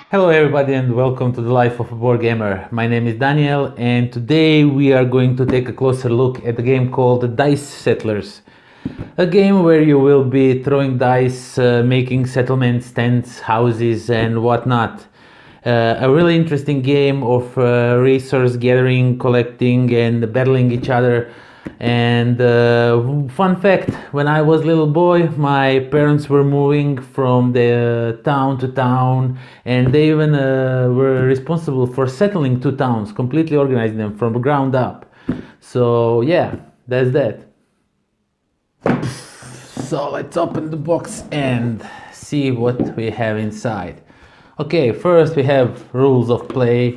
Hello everybody and welcome to the Life of a Board Gamer. My name is Daniel and today we are going to take a closer look at a game called Dice Settlers. A game where you will be throwing dice, making settlements, tents, houses and whatnot. A really interesting game of resource gathering, collecting and battling each other. And fun fact, when I was a little boy, my parents were moving from the town to town, and they even were responsible for settling two towns, completely organizing them from the ground up. So yeah, that's that. So let's open the box and see what we have inside. Okay, first we have rules of play,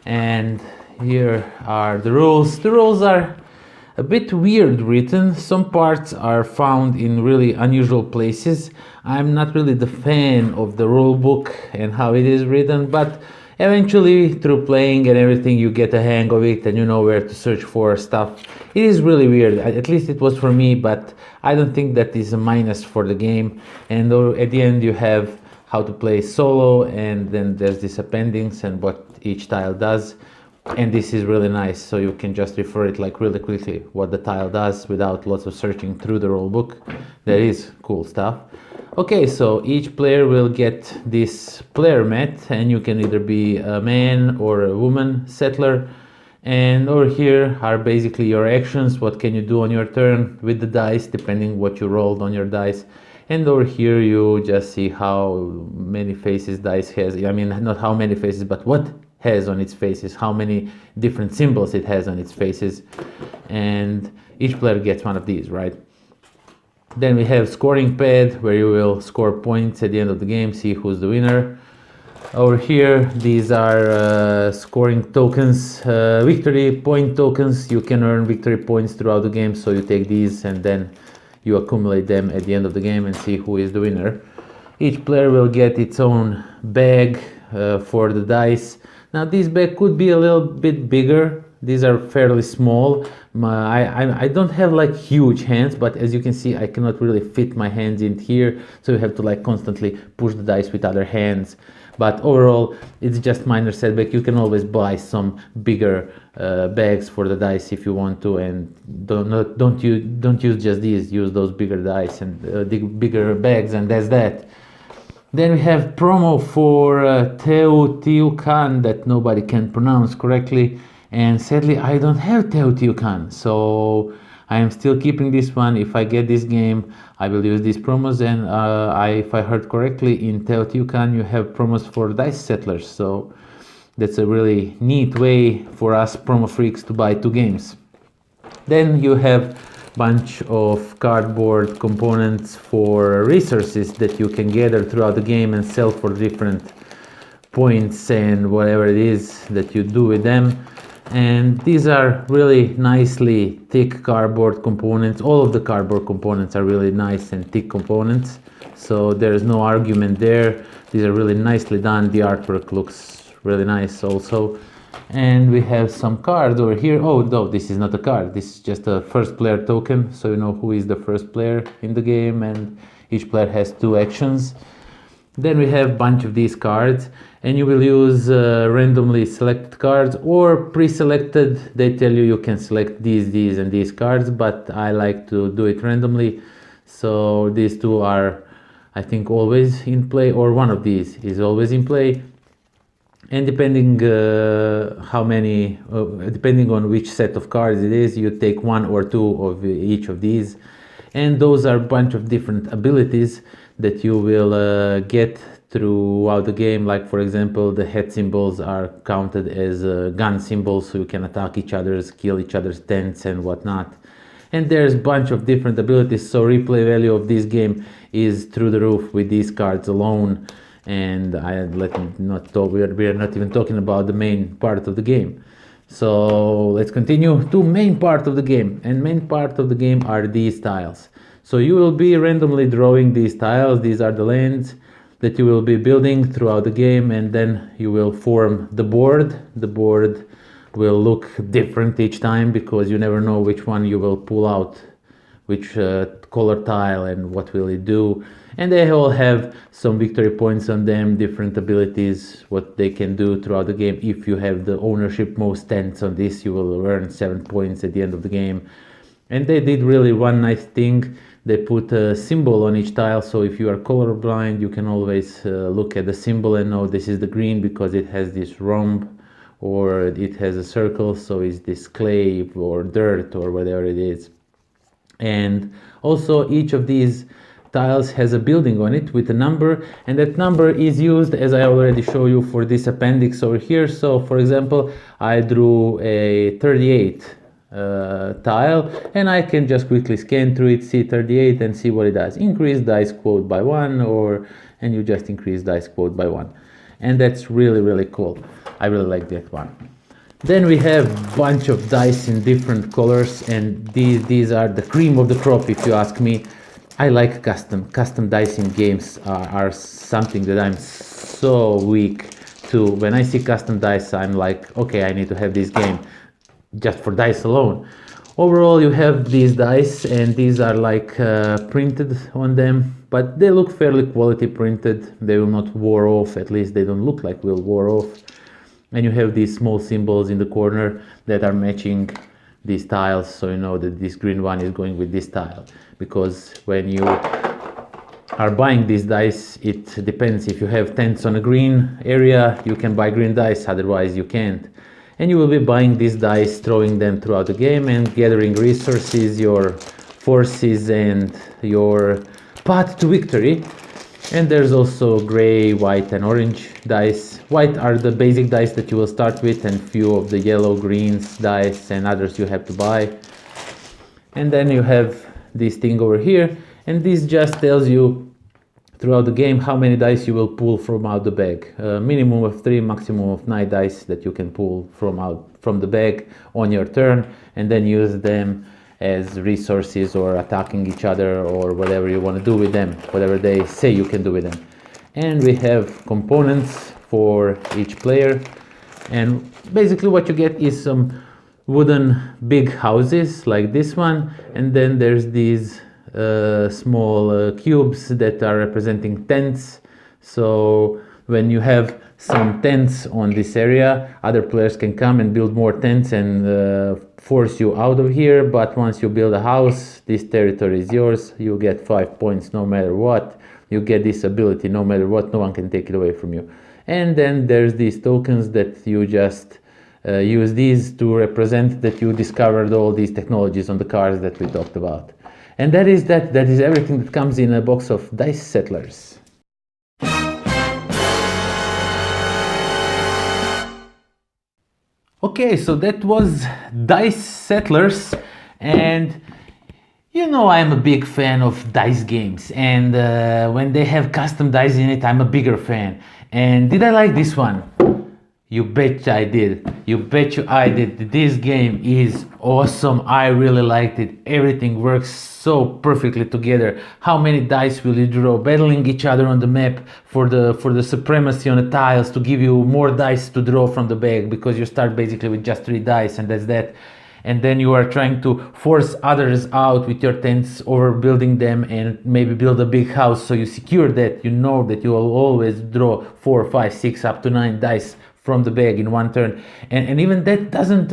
and here are the rules. The rules are a bit weird written. Some parts are found in really unusual places. I'm not really the fan of the rule book and how it is written, but eventually through playing and everything you get a hang of it and you know where to search for stuff. It is really weird, at least it was for me, but I don't think that is a minus for the game. And at the end you have how to play solo, and then there's this appendix and what each tile does. And this is really nice, so you can just refer it like really quickly what the tile does without lots of searching through the rule book. That is cool stuff. Okay, so each player will get this player mat, and you can either be a man or a woman settler. And over here are basically your actions. What can you do on your turn with the dice, depending what you rolled on your dice. And over here you just see how many faces dice has. I mean, not how many faces, but what has on its faces, how many different symbols it has on its faces, and each player gets one of these, right? Then we have scoring pad, where you will score points at the end of the game, see who's the winner. Over here, these are scoring tokens, victory point tokens. You can earn victory points throughout the game, so you take these and then you accumulate them at the end of the game and see who is the winner. Each player will get its own bag for the dice. Now this bag could be a little bit bigger. These are fairly small. I don't have like huge hands, but as you can see I cannot really fit my hands in here, so you have to like constantly push the dice with other hands. But overall it's just minor setback. You can always buy some bigger bags for the dice if you want to, and don't use just these. Use those bigger dice and the bigger bags, and that's that. Then we have promo for Teotihuacan that nobody can pronounce correctly, and sadly I don't have Teotihuacan, so I am still keeping this one. If I get this game I will use these promos, and if I heard correctly, in Teotihuacan you have promos for Dice Settlers, so that's a really neat way for us promo freaks to buy two games. Then you have bunch of cardboard components for resources that you can gather throughout the game and sell for different points and whatever it is that you do with them. And these are really nicely thick cardboard components. All of the cardboard components are really nice and thick components, so there's no argument there. These are really nicely done. The artwork looks really nice also. And we have some cards over here. Oh no, this is not a card, this is just a first player token, so you know who is the first player in the game, and each player has two actions. Then we have a bunch of these cards, and you will use randomly selected cards or pre-selected. They tell you you can select these and these cards, but I like to do it randomly. So these two are, I think, always in play, or one of these is always in play. And depending depending on which set of cards it is, you take one or two of each of these, and those are a bunch of different abilities that you will get throughout the game. Like for example, the head symbols are counted as gun symbols, so you can attack each other's, kill each other's tents and whatnot. And there's a bunch of different abilities, so replay value of this game is through the roof with these cards alone. And we are not even talking about the main part of the game. So let's continue to main part of the game. And main part of the game are these tiles. So you will be randomly drawing these tiles. These are the lands that you will be building throughout the game, and then you will form the board. The board will look different each time because you never know which one you will pull out, which color tile and what will it do. And they all have some victory points on them, different abilities, what they can do throughout the game. If you have the ownership most tents on this, you will earn 7 points at the end of the game. And they did really one nice thing. They put a symbol on each tile, so if you are colorblind, you can always look at the symbol and know this is the green because it has this rhomb, or it has a circle, so it's this clay or dirt or whatever it is. And also each of these tiles has a building on it with a number, and that number is used, as I already showed you, for this appendix over here. So for example, I drew a 38 tile, and I can just quickly scan through it, see 38 and see what it does. Increase dice quote by 1, and you just increase dice quote by 1. And that's really cool. I really like that one. Then we have a bunch of dice in different colors, and these are the cream of the crop, if you ask me. I like custom dice in games are something that I'm so weak to. When I see custom dice, I'm like, okay, I need to have this game just for dice alone. Overall, you have these dice, and these are like printed on them, but they look fairly quality printed. They will not wear off, at least they don't look like will wear off. And you have these small symbols in the corner that are matching these tiles, so you know that this green one is going with this tile. Because when you are buying these dice, it depends. If you have tents on a green area, you can buy green dice, otherwise you can't. And you will be buying these dice, throwing them throughout the game and gathering resources, your forces and your path to victory. And there's also gray, white and orange dice. White are the basic dice that you will start with, and few of the yellow, greens dice and others you have to buy. And then you have this thing over here, and this just tells you throughout the game how many dice you will pull from out the bag. Minimum of 3, maximum of 9 dice that you can pull from the bag on your turn, and then use them as resources or attacking each other or whatever you want to do with them, whatever they say you can do with them. And we have components for each player, and basically what you get is some wooden big houses like this one, and then there's these small cubes that are representing tents. So when you have some tents on this area, other players can come and build more tents and force you out of here. But once you build a house, this territory is yours. You get 5 points no matter what. You get this ability no matter what. No one can take it away from you. And then there's these tokens that you just use these to represent that you discovered all these technologies on the cars that we talked about. And that is everything that comes in a box of dice settlers. Okay, so that was dice settlers, and you know I'm a big fan of dice games, and when they have custom dice in it, I'm a bigger fan. And did I like this one? You bet I did. You bet you I did. This game is awesome. I really liked it. Everything works so perfectly together. How many dice will you draw? Battling each other on the map for the supremacy on the tiles to give you more dice to draw from the bag, because you start basically with just 3 dice and that's that. And then you are trying to force others out with your tents, overbuilding them, and maybe build a big house so you secure that. You know that you will always draw 4, 5, 6, up to 9 dice from the bag in one turn, and even that doesn't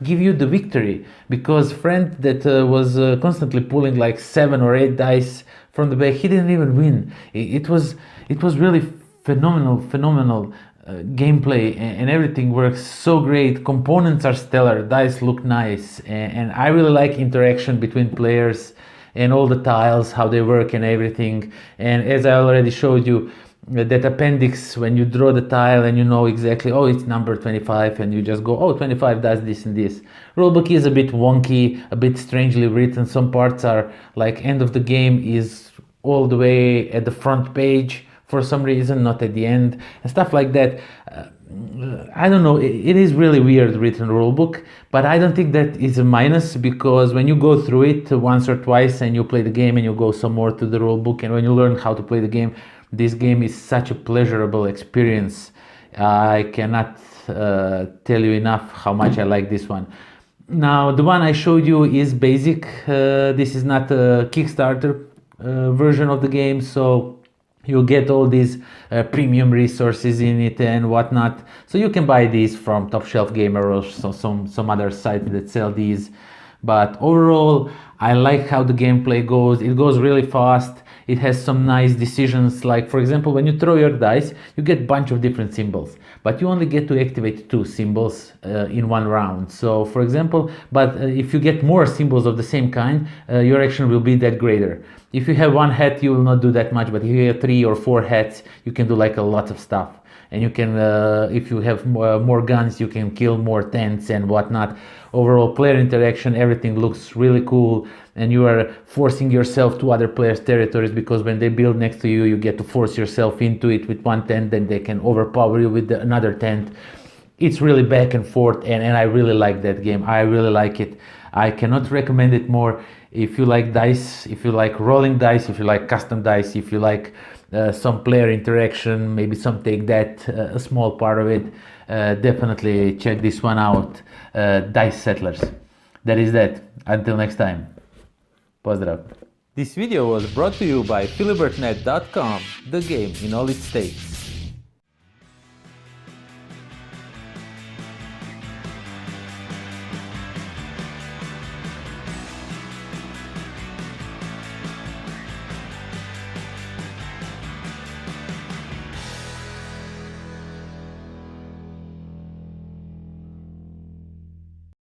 give you the victory, because friend that was constantly pulling like 7 or 8 dice from the bag, he didn't even win. It was really phenomenal gameplay, and everything works so great. Components are stellar, dice look nice, and I really like interaction between players and all the tiles, how they work and everything. And as I already showed you, that appendix, when you draw the tile and you know exactly, oh, it's number 25, and you just go, oh, 25 does this and this. Rulebook is a bit wonky, a bit strangely written. Some parts are like end of the game is all the way at the front page for some reason, not at the end, and stuff like that. I don't know, it is really weird written rulebook, but I don't think that is a minus, because when you go through it once or twice and you play the game and you go some more to the rulebook, and when you learn how to play the game, this game is such a pleasurable experience. I cannot tell you enough how much I like this one. Now, the one I showed you is basic. This is not a Kickstarter version of the game, so you get all these premium resources in it and whatnot. So you can buy these from Top Shelf Gamer or some other site that sell these. But overall, I like how the gameplay goes. It goes really fast. It has some nice decisions, like for example, when you throw your dice, you get a bunch of different symbols, but you only get to activate 2 symbols in one round. So for example, if you get more symbols of the same kind, your action will be that greater. If you have 1 hat, you will not do that much, but if you have 3 or 4 hats, you can do like a lot of stuff. And you can, if you have more guns, you can kill more tents and whatnot. Overall player interaction, everything looks really cool, and you are forcing yourself to other players' territories, because when they build next to you, you get to force yourself into it with 1 tent, then they can overpower you with another tent. It's really back and forth, and I really like that game. I really like it. I cannot recommend it more. If you like dice, if you like rolling dice, if you like custom dice, if you like some player interaction, maybe some take that, a small part of it, definitely check this one out. Dice Settlers. That is that. Until next time. Pozdrav. This video was brought to you by philibertnet.com, the game in all its states.